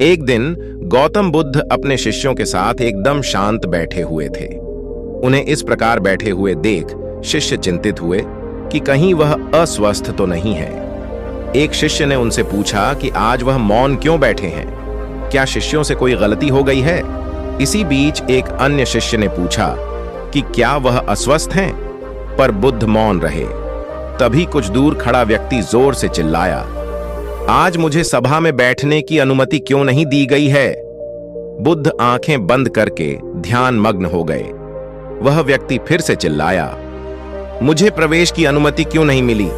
एक दिन गौतम बुद्ध अपने शिष्यों के साथ एकदम शांत बैठे हुए थे। उन्हें इस प्रकार बैठे हुए देख शिष्य चिंतित हुए कि कहीं वह अस्वस्थ तो नहीं है। एक शिष्य ने उनसे पूछा कि आज वह मौन क्यों बैठे हैं, क्या शिष्यों से कोई गलती हो गई है। इसी बीच एक अन्य शिष्य ने पूछा कि क्या वह अस्वस्थ हैं, पर बुद्ध मौन रहे। तभी कुछ दूर खड़ा व्यक्ति जोर से चिल्लाया, आज मुझे सभा में बैठने की अनुमति क्यों नहीं दी गई है। बुद्ध आंखें बंद करके ध्यान मग्न हो गए। वह व्यक्ति फिर से चिल्लाया, मुझे प्रवेश की अनुमति क्यों नहीं मिली।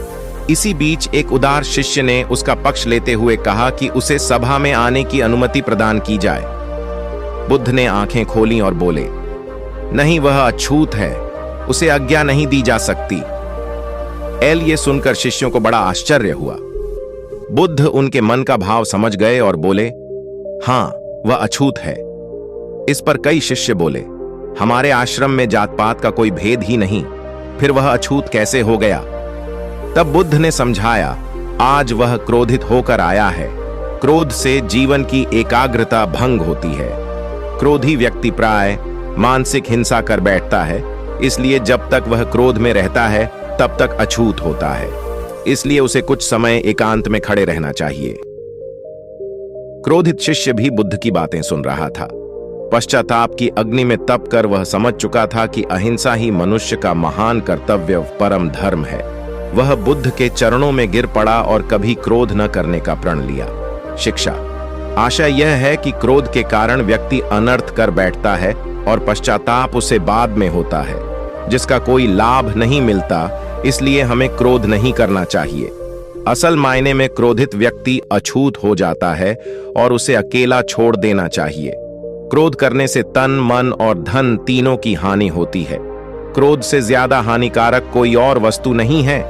इसी बीच एक उदार शिष्य ने उसका पक्ष लेते हुए कहा कि उसे सभा में आने की अनुमति प्रदान की जाए। बुद्ध ने आंखें खोली और बोले, नहीं, वह अछूत है, उसे आज्ञा नहीं दी जा सकती। ये सुनकर शिष्यों को बड़ा आश्चर्य हुआ। बुद्ध उनके मन का भाव समझ गए और बोले, हां, वह अछूत है। इस पर कई शिष्य बोले, हमारे आश्रम में जात पात का कोई भेद ही नहीं, फिर वह अछूत कैसे हो गया। तब बुद्ध ने समझाया, आज वह क्रोधित होकर आया है। क्रोध से जीवन की एकाग्रता भंग होती है। क्रोधी व्यक्ति प्राय मानसिक हिंसा कर बैठता है, इसलिए जब तक वह क्रोध में रहता है तब तक अछूत होता है। इसलिए उसे कुछ समय एकांत में खड़े रहना चाहिए। क्रोधित शिष्य भी बुद्ध की बातें सुन रहा था। पश्चाताप की अग्नि में तप कर वह समझ चुका था कि अहिंसा ही मनुष्य का महान कर्तव्य परम धर्म है। वह बुद्ध के चरणों में गिर पड़ा और कभी क्रोध न करने का प्रण लिया। शिक्षा, आशय यह है कि क्रोध के कारण व्यक्ति अनर्थ कर बैठता है और पश्चाताप उसे बाद में होता है, जिसका कोई लाभ नहीं मिलता। इसलिए हमें क्रोध नहीं करना चाहिए। असल मायने में क्रोधित व्यक्ति अछूत हो जाता है और उसे अकेला छोड़ देना चाहिए। क्रोध करने से तन, मन और धन तीनों की हानि होती है। क्रोध से ज्यादा हानिकारक कोई और वस्तु नहीं है।